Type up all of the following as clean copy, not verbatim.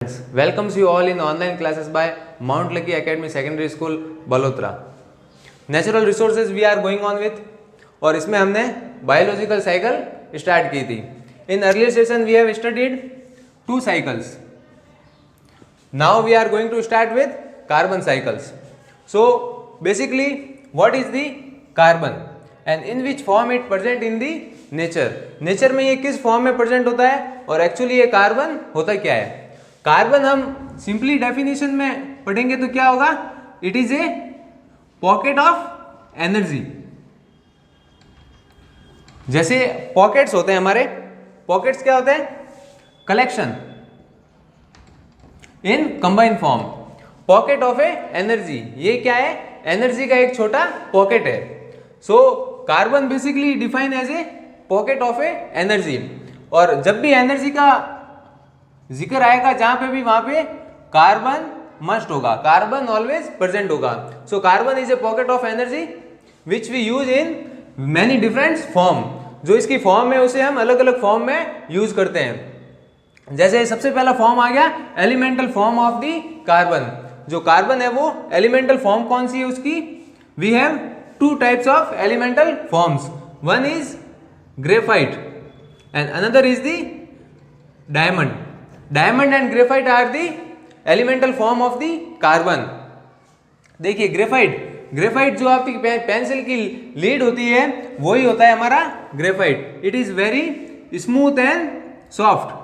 Welcomes you all in online classes by Mount Lucky Academy Secondary School, Balotra. Natural resources we are going on with और इसमें हमने biological cycle start की थी. In earlier session we have studied two cycles. Now we are going to start with carbon cycles. So basically what is the carbon and in which form it present in the nature. Nature में ये किस form में present होता है और actually ये carbon होता क्या है. कार्बन हम सिंपली डेफिनेशन में पढ़ेंगे तो क्या होगा. It is a pocket of energy. जैसे पॉकेट्स होते हैं हमारे, पॉकेट्स क्या होते हैं, collection in combined form. Pocket of a energy, ये क्या है, एनर्जी का एक छोटा पॉकेट है. So carbon basically define as a pocket of a energy. और जब भी एनर्जी का जिक्र आएगा जहां पे भी वहां पे कार्बन मस्ट होगा, कार्बन ऑलवेज प्रेजेंट होगा. So carbon is a pocket of energy which we use in many different form. जो इसकी फॉर्म है उसे हम अलग अलग फॉर्म में यूज करते हैं. जैसे सबसे पहला फॉर्म आ गया elemental form of the carbon. जो कार्बन है वो एलिमेंटल फॉर्म कौन सी है उसकी, we have two types of elemental forms. One is graphite and another is the diamond. Diamond and graphite are the elemental form of the carbon. देखिए graphite जो आपकी पेंसिल की लीड होती है वही होता है हमारा graphite. It is very smooth and soft.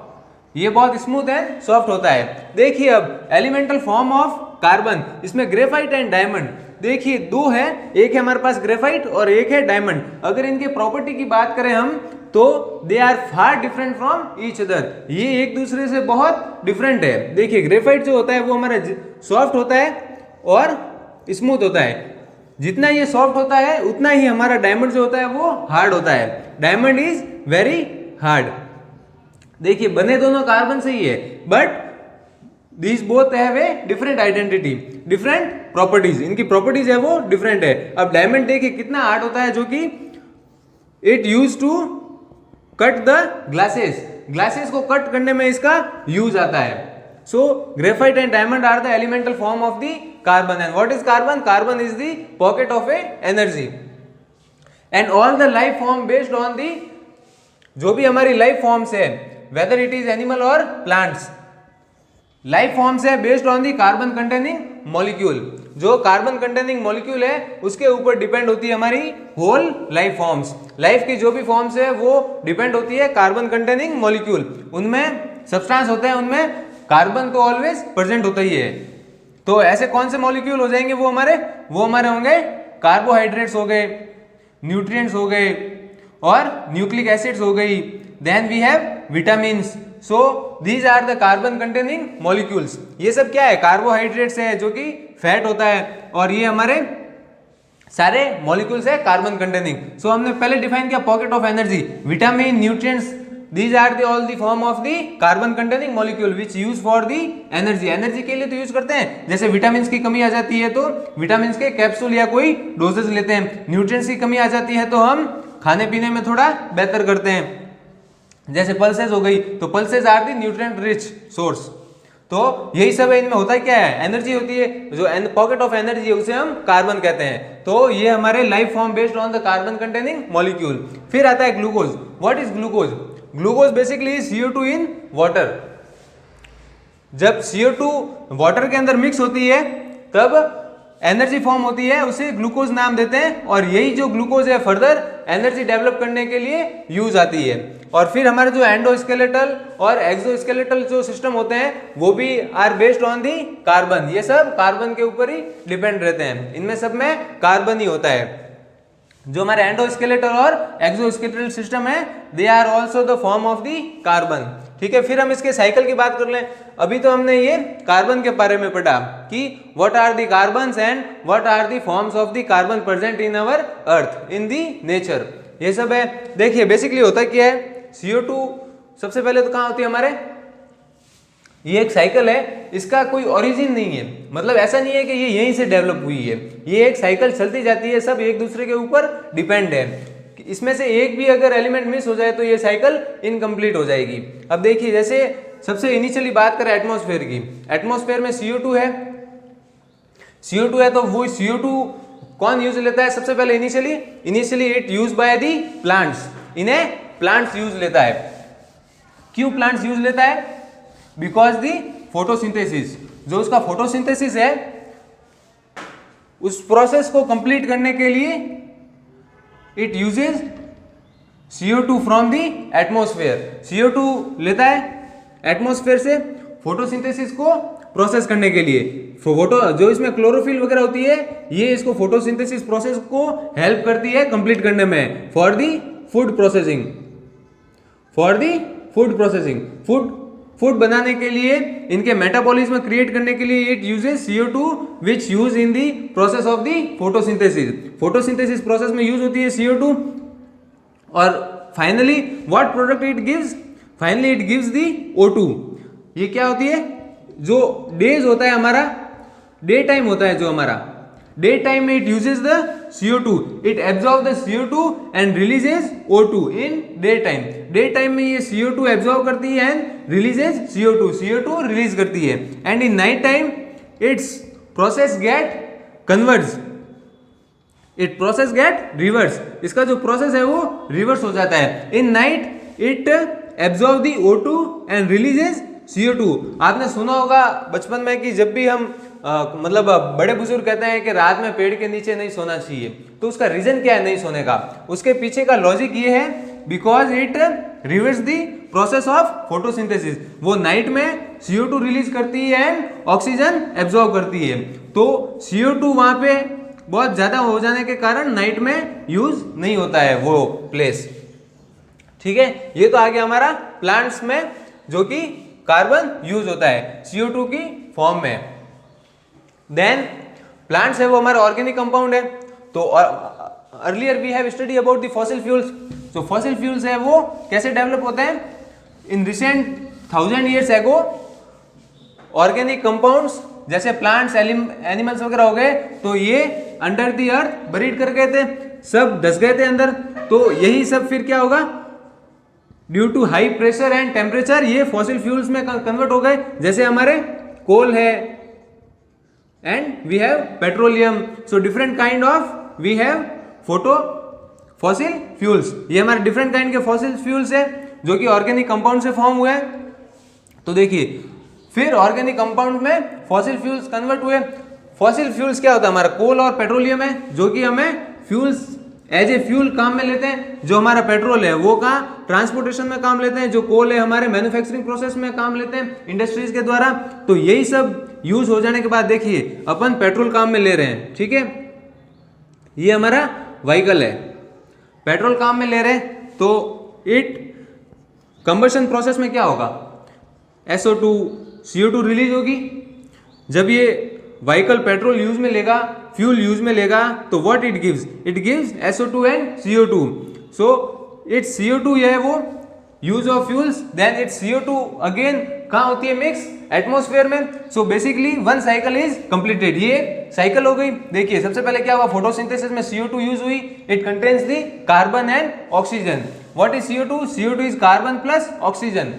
ये बहुत स्मूथ एंड सॉफ्ट होता है. देखिए अब एलिमेंटल फॉर्म ऑफ कार्बन, इसमें ग्रेफाइट एंड डायमंड. देखिए दो है, एक है हमारे पास ग्रेफाइट और एक है डायमंड. अगर इनके प्रॉपर्टी की बात करें हम तो they are far different from each other. ये एक दूसरे से बहुत डिफरेंट है. देखिए ग्रेफाइट जो होता है वो हमारा सॉफ्ट होता है और स्मूथ होता है. जितना ये सॉफ्ट होता है उतना ही हमारा डायमंड जो होता है वो हार्ड होता है. Diamond is very hard. देखिए बने दोनों कार्बन से ही है but These both have a different identity, different properties. इनकी properties है वो different है. अब डायमंड देखिए कितना हार्ड होता है, जो कि it used to cut the glasses. Glasses को कट करने में इसका यूज आता है. So graphite and diamond are the elemental form of the carbon. And what is carbon? Carbon is the pocket of a energy. And all the life form based on the, जो भी हमारी life forms है, whether it is animal or plants, life forms है based on the carbon containing molecule. जो carbon containing molecule है उसके ऊपर depend होती है हमारी होल लाइफ फॉर्म्स. लाइफ की जो भी फॉर्म्स है वो डिपेंड होती है कार्बन कंटेनिंग मॉलिक्यूल. उनमें सब्सटेंस होते हैं, उनमें कार्बन तो ऑलवेज प्रेजेंट होता ही है. तो ऐसे कौन से मॉलिक्यूल हो जाएंगे वो हमारे होंगे कार्बोहाइड्रेट्स हो गए, न्यूट्रिएंट्स हो गए और न्यूक्लिक एसिड्स हो गई. Then we have vitamins. So these are the carbon containing molecules. ये सब क्या है, कार्बोहाइड्रेट्स है जो कि फैट होता है, और ये हमारे सारे मॉलिक्यूल्स है कार्बन कंटेनिंग. सो हमने पहले डिफाइन किया pocket of energy, vitamin, nutrients, these are the all the form of the carbon containing molecule which use for the energy. Energy के लिए तो यूज करते हैं. जैसे विटामिन की कमी आ जाती है तो विटामिन के कैप्सूल या कोई डोजेस लेते हैं. न्यूट्रिएंट्स की कमी आ जाती है तो हम खाने पीने में थोड़ा बेहतर करते हैं. जैसे पल्सेस हो गई तो pulses are the nutrient rich source. तो यही सब है. इनमें होता क्या है, एनर्जी होती है. जो पॉकेट ऑफ एनर्जी है उसे हम कार्बन कहते हैं. तो ये हमारे life form based on the carbon containing molecule. फिर आता है glucose. What is glucose? Glucose basically is CO2 in water. जब CO2 वाटर के अंदर मिक्स होती है तब एनर्जी फॉर्म होती है, उसे ग्लूकोज नाम देते हैं. और यही जो ग्लूकोज है फर्दर एनर्जी डेवलप करने के लिए यूज आती है. और फिर हमारे जो एंडोस्केलेटल और एक्सोस्केलेटल जो सिस्टम होते हैं वो भी are based on the carbon. ये सब कार्बन के ऊपर ही डिपेंड रहते हैं. इनमें सब में कार्बन ही होता है. जो हमारे एंडोस्केलेटल और एक्सोस्केलेटल सिस्टम है they are also the form of the carbon. ठीक है, फिर हम इसके साइकिल की बात कर लें. अभी तो हमने ये कार्बन के बारे में पढ़ा कि what are the carbons and what are the forms of the carbon present in our earth in the nature. ये सब है. देखिए बेसिकली होता क्या है, CO2 सबसे पहले तो कहाँ होती है हमारे, ये एक साइकिल है. इसका कोई ओरिजिन नहीं है, मतलब ऐसा नहीं है कि ये यहीं से डेवलप हुई है. ये एक साइकिल चलती जाती है, सब एक दूसरे के ऊपर डिपेंड है. इसमें से एक भी अगर एलिमेंट मिस हो जाए तो ये साइकिल इनकम्प्लीट हो जाएगी. अब देखिए जैसे सबसे इनिशियली बात करें एटमॉस्फेयर की, एटमॉस्फेयर में CO2 है, CO2 है तो वो CO2 कौन यूज लेता है सबसे पहले initially it use by the plants, इन्हें प्लांट्स यूज लेता है। क्यों प्लांट्स यूज लेता है? बिकॉज दी फोटोसिंथेसिस, जो उसका फोटोसिंथेसिस है उस प्रोसेस को कंप्लीट करने के लिए it uses CO2 from the atmosphere, CO2 लेता है एटमॉस्फेयर से फोटोसिंथेसिस को प्रोसेस करने के लिए। फोटो जो इसमें क्लोरोफिल वगैरह होती है ये इसको फोटोसिंथेसिस प्रोसेस को हेल्प करती है कंप्लीट करने में for the food processing, food बनाने के लिए, इनके मेटाबॉलिज्म क्रिएट करने के लिए it uses CO2 which use in the process of the photosynthesis process में यूज होती है CO2। और finally what product it gives? Finally it gives the O2। ये क्या होती है? जो डेज होता है हमारा, डे टाइम होता है जो हमारा, डे टाइम में it uses the CO2, it absorb the CO2 and releases O2 in day time. Day time में ये CO2 एब्जॉर्ब करती है एंड रिलीजेस CO2 रिलीज करती है। And in night time it's process get converts, it process get reverse, इसका जो process है वो रिवर्स हो जाता है। In night it absorb the O2 and releases CO2। आपने सुना होगा बचपन में कि जब भी हम मतलब बड़े बुजुर्ग कहते हैं कि रात में पेड़ के नीचे नहीं सोना चाहिए, तो उसका रीजन क्या है नहीं सोने का? उसके पीछे का लॉजिक ये है because it reverse the process of photosynthesis. वो नाइट में CO2 रिलीज करती है एंड ऑक्सीजन एब्जॉर्ब करती है, तो CO2 वहां पे बहुत ज्यादा हो जाने के कारण नाइट में यूज नहीं होता है वो प्लेस। ठीक है, ये तो आ गया हमारा प्लांट्स में जो कि कार्बन यूज होता है CO2 की फॉर्म में। देन प्लांट्स है वो हमारा ऑर्गेनिक कंपाउंड है। तो earlier we have study about the fossil fuels. जो फॉसिल फ्यूल्स है वो कैसे डेवलप होते हैं? In recent 1000 years ago organic compounds जैसे प्लांट्स, एनिमल्स वगैरह हो गए, तो ये अंडर द अर्थ बरीड कर गए थे, सब धस गए थे अंदर। तो यही सब फिर क्या होगा? Due to high pressure and temperature ये फॉसिल फ्यूल्स में कन्वर्ट हो गए, जैसे हमारे कोल है and we have petroleum. So different kind of we have fossil fuels, ये हमारे डिफरेंट काइंड के फॉसिल फ्यूल्स है जो कि ऑर्गेनिक कंपाउंड से फॉर्म हुए हैं। तो देखिए फिर ऑर्गेनिक कंपाउंड में फॉसिल फ्यूल्स कन्वर्ट हुए। फॉसिल फ्यूल्स क्या होता है? हमारा कोल और पेट्रोलियम है जो कि हमें फ्यूल्स एज ए फ्यूल काम में लेते हैं। जो हमारा पेट्रोल है वो कहाँ? ट्रांसपोर्टेशन में काम लेते हैं। जो कोल है हमारे मैन्युफैक्चरिंग प्रोसेस में काम लेते हैं इंडस्ट्रीज के द्वारा। तो यही सब यूज हो जाने के बाद देखिए अपन पेट्रोल काम में ले रहे हैं, ठीक है, ये हमारा व्हीकल है, पेट्रोल काम में ले रहे हैं, तो इट कंबशन प्रोसेस में क्या होगा? SO2 CO2 रिलीज होगी। जब ये व्हीकल पेट्रोल यूज में लेगा, फ्यूल यूज में लेगा, तो what it gives SO2 and CO2। So it CO2 ये है वो use of fuels, then it CO2 again कहाँ होती है? मिक्स एटमॉस्फेयर में। So basically one cycle is completed, ये साइकिल हो गई। देखिए सबसे पहले क्या हुआ? फोटोसिंथेसिस में CO2 यूज हुई, it contains the carbon and oxygen. What is CO2? CO2 is carbon plus oxygen.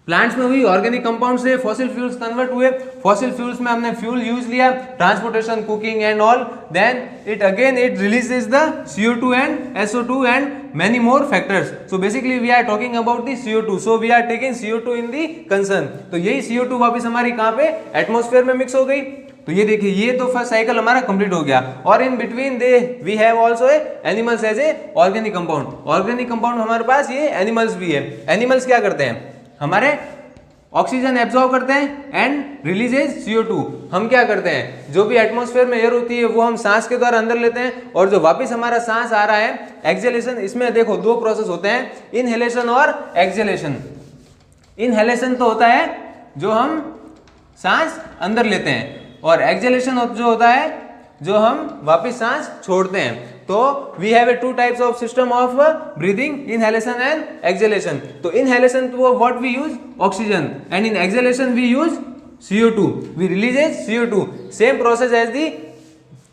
Plants में हुई ऑर्गेनिक कंपाउंड से फॉसिल फ्यूल्स कन्वर्ट हुए। फॉसिल फ्यूल्स में हमने फ्यूल यूज लिया, transportation, cooking and all, then it again it releases the CO2 and SO2 and many more factors. So basically we are talking about the CO2. So we are taking CO2 in the concern. तो यही CO2 वापस हमारी कहाँ पे? Atmosphere में mix हो गई। तो ये देखिए ये तो फर्स्ट साइकिल हमारा कंप्लीट हो गया। और in between they we have also animals as a organic compound. Organic compound हमारे पास ये एनिमल्स भी है। एनिमल्स क्या करते हैं? हमारे ऑक्सीजन एब्जॉर्ब करते हैं एंड रिलीजेस CO2। हम क्या करते हैं? जो भी एटमॉस्फेयर में एयर होती है वो हम सांस के द्वारा अंदर लेते हैं, और जो वापस हमारा सांस आ रहा है एक्सहेलेशन, इसमें देखो दो प्रोसेस होते हैं, इनहेलेशन और एक्सहेलेशन। इनहेलेशन तो होता है जो हम सांस अंदर लेते हैं, और एक्सहेलेशन जो होता है जो हम वापस सांस छोड़ते हैं। तो we have a two types of system of breathing, inhalation and exhalation. तो इनहेलेशन तो what we use? Oxygen, and in exhalation we use CO2, we releases CO2। Same process as the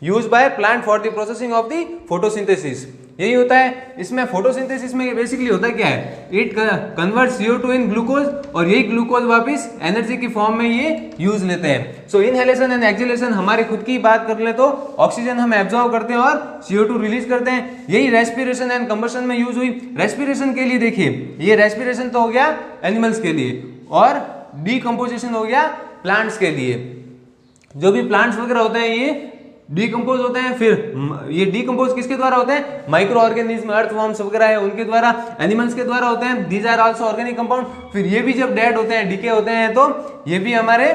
use by plant for the processing of the photosynthesis. यही होता है इसमें photosynthesis में। Basically होता क्या है, it convert CO2 in glucose और यही ग्लूकोज वापस एनर्जी की फॉर्म में ये यूज लेते हैं। सो इनहेलेशन एंड एक्सहेलेशन हमारे खुद की बात कर ले तो ऑक्सीजन हम एब्जॉर्ब करते हैं और CO2 रिलीज करते हैं। यही रेस्पिरेशन एंड कंबशन में यूज हुई। रेस्पिरेशन के लिए देखिए, ये रेस्पिरेशन तो हो गया एनिमल्स के लिए और डीकंपोजिशन हो गया प्लांट्स के लिए। जो भी प्लांट्स वगैरह होते हैं ये डीकंपोज होते हैं। फिर ये डीकंपोज किसके द्वारा होते हैं, माइक्रो ऑर्गेनिज्म, अर्थवॉर्म्स वगैरह है उनके द्वारा, एनिमल्स के द्वारा होते हैं। These are also organic compound. फिर ये भी जब डेड होते हैं, डीके होते हैं, तो ये भी हमारे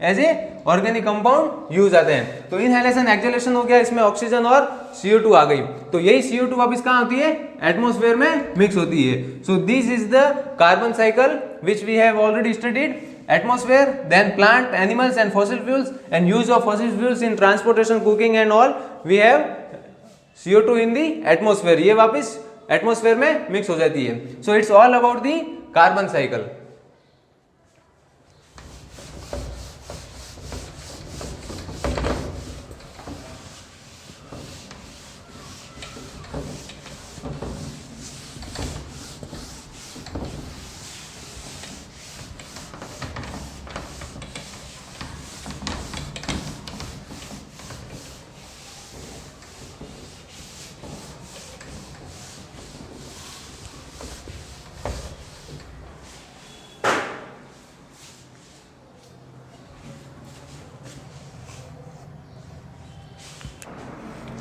as a organic compound use आते हैं। तो इनहेलेशन एक्सहेलेशन हो गया, इसमें ऑक्सीजन और CO2 आ गई। तो यही CO2 वापस कहाँ होती है, एटमॉस्फेयर में मिक्स होती है। So this is the carbon cycle which we have already studied. Atmosphere, then plant, animals and fossil fuels, and use of fossil fuels in transportation, cooking and all. We have CO2 in the atmosphere. ये वापस atmosphere में mix हो जाती है। So it's all about the carbon cycle.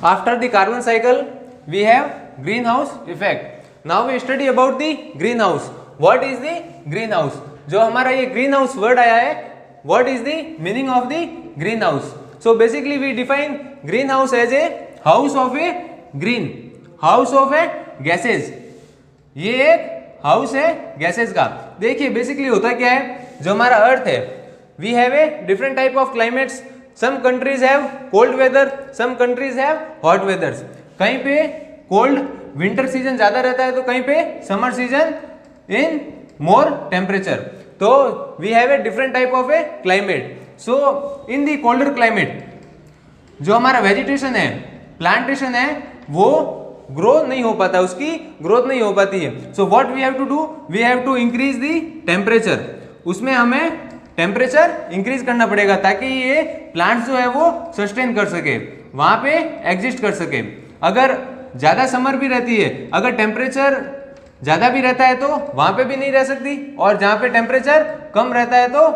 After the carbon cycle, we have greenhouse effect. Now we study about the greenhouse. What is the greenhouse? जो हमारा ये greenhouse word आया है, what is the meaning of the greenhouse? So basically we define greenhouse as a house of a green, house of a gases. ये एक house है gases का। देखिए बेसिकली होता क्या है, जो हमारा अर्थ है, we have a different type of climates. Some countries have cold weather, some countries have hot weathers. कहीं पे cold winter season ज़्यादा रहता है तो कहीं पे summer season in more temperature. तो we have a different type of a climate. So in the colder climate जो हमारा vegetation है, plantation है, वो ग्रो नहीं हो पाता, उसकी ग्रोथ नहीं हो पाती है। So what we have to do? We have to increase the temperature. उसमें हमें टेम्परेचर इंक्रीज करना पड़ेगा ताकि ये प्लांट्स जो है वो सस्टेन कर सके, वहां पे एग्जिस्ट कर सके। अगर ज्यादा समर भी रहती है, अगर टेम्परेचर ज्यादा भी रहता है तो वहां पे भी नहीं रह सकती, और जहां पे टेम्परेचर कम रहता है तो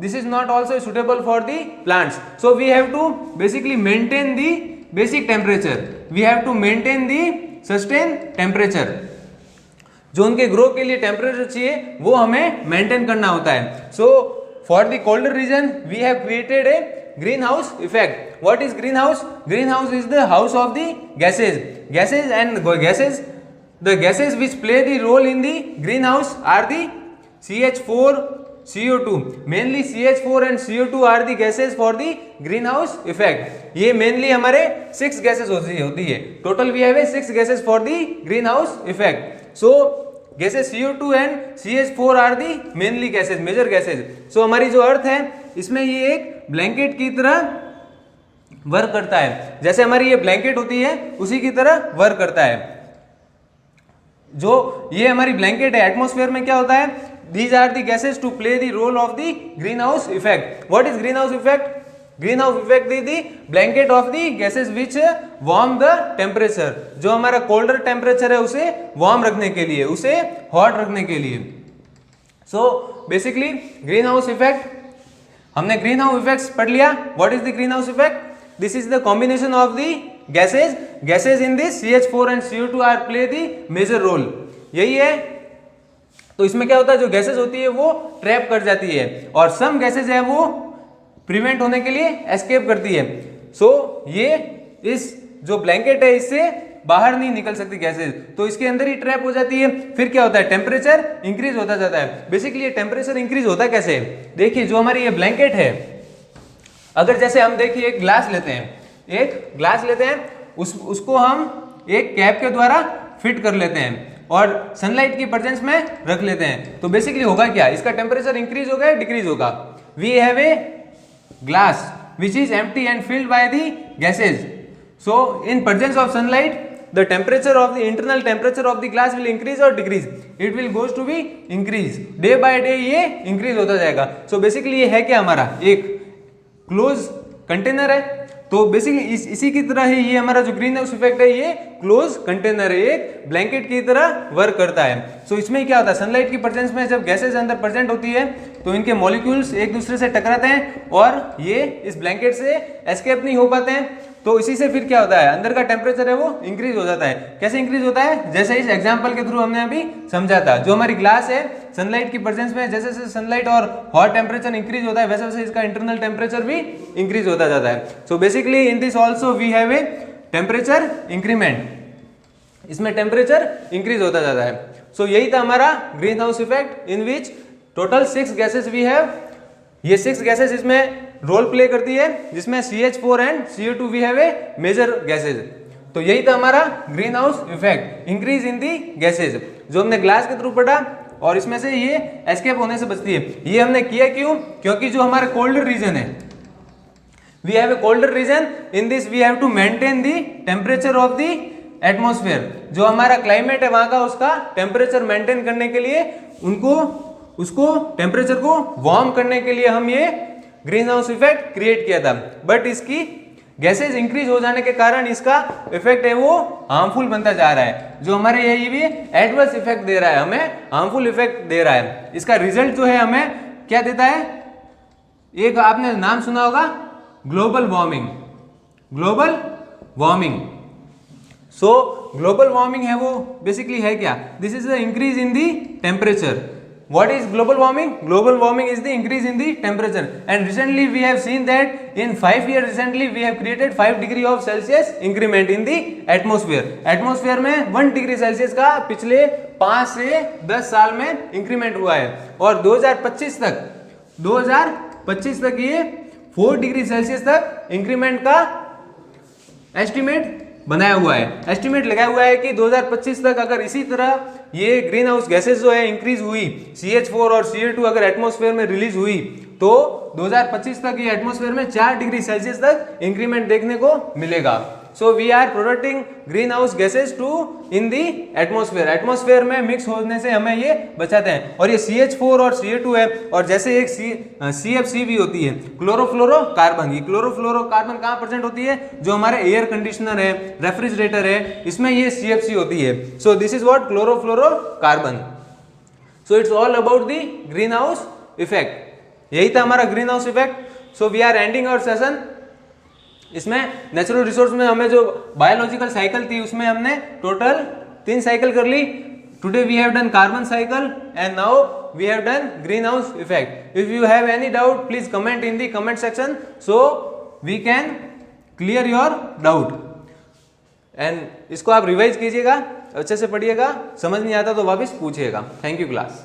this is not also suitable for the plants. So we have to basically maintain the basic temperature, we have to maintain the sustain temperature. जो उनके ग्रो के लिए टेम्परेचर चाहिए वो हमें मेंटेन करना होता है। सो for the colder region we have created a greenhouse effect. What is greenhouse? Greenhouse is the house of the gases. The gases which play the role in the greenhouse are the CH4, CO2. Mainly CH4 and CO2 are the gases for the greenhouse effect. ये mainly हमारे 6 gases होती है। Total we have 6 gases for the greenhouse effect. So gases CO2 and CH4 are the mainly gases, major gases. So हमारी जो अर्थ है इसमें ये एक ब्लैंकेट की तरह वर्क करता है। जैसे हमारी ये ब्लैंकेट होती है उसी की तरह वर्क करता है। जो ये हमारी ब्लैंकेट है, एटमॉस्फेयर में क्या होता है, these are the gases to play the role of the green house effect. What is green house effect? Green house effect is the blanket of the gases which warm the temperature. जो हमारा colder temperature है उसे warm रखने के लिए, उसे hot रखने के लिए। So basically green house effect, हमने ग्रीन हाउस इफेक्ट्स पढ़ लिया। What is the green house effect? This is the combination of the gases in this CH4 and CO2 are play the major role. यही है। तो इसमें क्या होता है, जो गैसेज होती है वो ट्रैप कर जाती है और सम गैसेज है वो प्रिवेंट होने के लिए एस्केप करती है। सो ये इस जो ब्लैंकेट है इससे बाहर नहीं निकल सकती गैसेज, तो इसके अंदर ही ट्रैप हो जाती है। फिर क्या होता है, टेम्परेचर इंक्रीज होता जाता है। बेसिकली ये टेम्परेचर इंक्रीज होता कैसे? देखिए जो हमारी ये ब्लैंकेट है, अगर जैसे हम देखिए एक ग्लास लेते हैं, उसको हम एक कैप के द्वारा फिट कर लेते हैं और सनलाइट की प्रेजेंस में रख लेते हैं। तो बेसिकली होगा क्या, इसका टेम्परेचर इंक्रीज होगा या डिक्रीज होगा? We have a glass which is empty and filled by the gases. So in presence of sunlight the temperature of the internal temperature of the glass will increase और decrease, it will goes to be increase, day by day ये increase होता जाएगा। So basically ये है क्या, हमारा एक close container है, तो बेसिकली इसी की तरह ही ये हमारा जो ग्रीन हाउस इफेक्ट है ये क्लोज कंटेनर है, एक ब्लैंकेट की तरह वर्क करता है। सो इसमें क्या होता है, सनलाइट की प्रेजेंस में जब गैसेज अंदर प्रेजेंट होती है तो इनके मॉलिक्यूल्स एक दूसरे से टकराते हैं और ये इस ब्लैंकेट से एस्केप नहीं हो पाते हैं, तो इसी से फिर क्या होता है, अंदर का टेम्परेचर है वो इंक्रीज हो जाता है। कैसे इंक्रीज होता है, जैसे इस एग्जांपल के थ्रू हमने अभी समझा था, जो हमारी ग्लास है सनलाइट की प्रेजेंस में जैसे जैसे सनलाइट और हॉट टेम्परेचर इंक्रीज होता है वैसे वैसे इसका इंटरनल टेम्परेचर भी इंक्रीज होता जाता है। So basically in this also we have a temperature increment, इसमें टेम्परेचर इंक्रीज होता जाता है। सो यही था हमारा green house effect in which total 6 gases we have. ये 6 गैसेस इसमें रोल प्ले करती है, जिसमें CH4 and CO2 we have a major gases. तो यही था हमारा green house effect, increase in the gases, जो हमने ग्लास के थ्रू पढ़ा और इसमें से ये एस्केप होने से बचती है। ये हमने किया क्यों, क्योंकि जो हमारा कोल्डर रीजन है, we have a colder region, in this we have to maintain the temperature of the atmosphere. जो हमारा क्लाइमेट है वहां का, उसका टेम्परेचर मेंटेन करने के लिए उसको टेम्परेचर को वार्म करने के लिए हम ये ग्रीन हाउस इफेक्ट क्रिएट किया था। बट इसकी गैसेज इंक्रीज हो जाने के कारण इसका इफेक्ट है वो हार्मफुल बनता जा रहा है, जो हमारे ये भी एडवर्स इफेक्ट दे रहा है, हमें हार्मफुल इफेक्ट दे रहा है। इसका रिजल्ट जो है हमें क्या देता है, एक आपने नाम सुना होगा ग्लोबल वार्मिंग। ग्लोबल वार्मिंग, सो ग्लोबल वार्मिंग है वो बेसिकली है क्या, this is the increase in the temperature. What is global warming? Global warming is the increase in the temperature, and recently we have seen that in 5 years recently we have created 5 degree of Celsius increment in the atmosphere. Atmosphere में 1 degree Celsius का पिछले 5 से 10 साल में increment हुआ है, और 2025 तक ये 4 डिग्री सेल्सियस तक इंक्रीमेंट का एस्टिमेट बनाया हुआ है, एस्टिमेट लगाया हुआ है कि 2025 तक अगर इसी तरह ये ग्रीन हाउस गैसेस जो है इंक्रीज हुई, CH4 और CO2 अगर एटमॉस्फेयर में रिलीज हुई तो 2025 तक ये एटमॉस्फेयर में 4 डिग्री सेल्सियस तक इंक्रीमेंट देखने को मिलेगा। So we are producting green house gases to in the atmosphere, atmosphere में मिक्स होने से हमें ये बचाते हैं। और ये CH4 और CO2 है, और जैसे एक CFC भी होती है, क्लोरोफ्लोरोकार्बन। ये क्लोरोफ्लोरोकार्बन कहाँ प्रेजेंट होती है, जो हमारे एयर कंडीशनर है, रेफ्रिजरेटर है, इसमें ये CFC होती है। So this is what chlorofluorocarbon. So it's all about the green house effect, यही था हमारा green house effect. So we are ending our session. इसमें नेचुरल रिसोर्स में हमें जो बायोलॉजिकल साइकिल थी उसमें हमने टोटल 3 साइकिल कर ली। Today we have done carbon cycle and now we have done green house effect. If you have any doubt please comment in the comment section so we can clear your doubt. And इसको आप revise कीजिएगा, अच्छे से पढ़िएगा, समझ नहीं आता तो वापस पूछिएगा। Thank you class.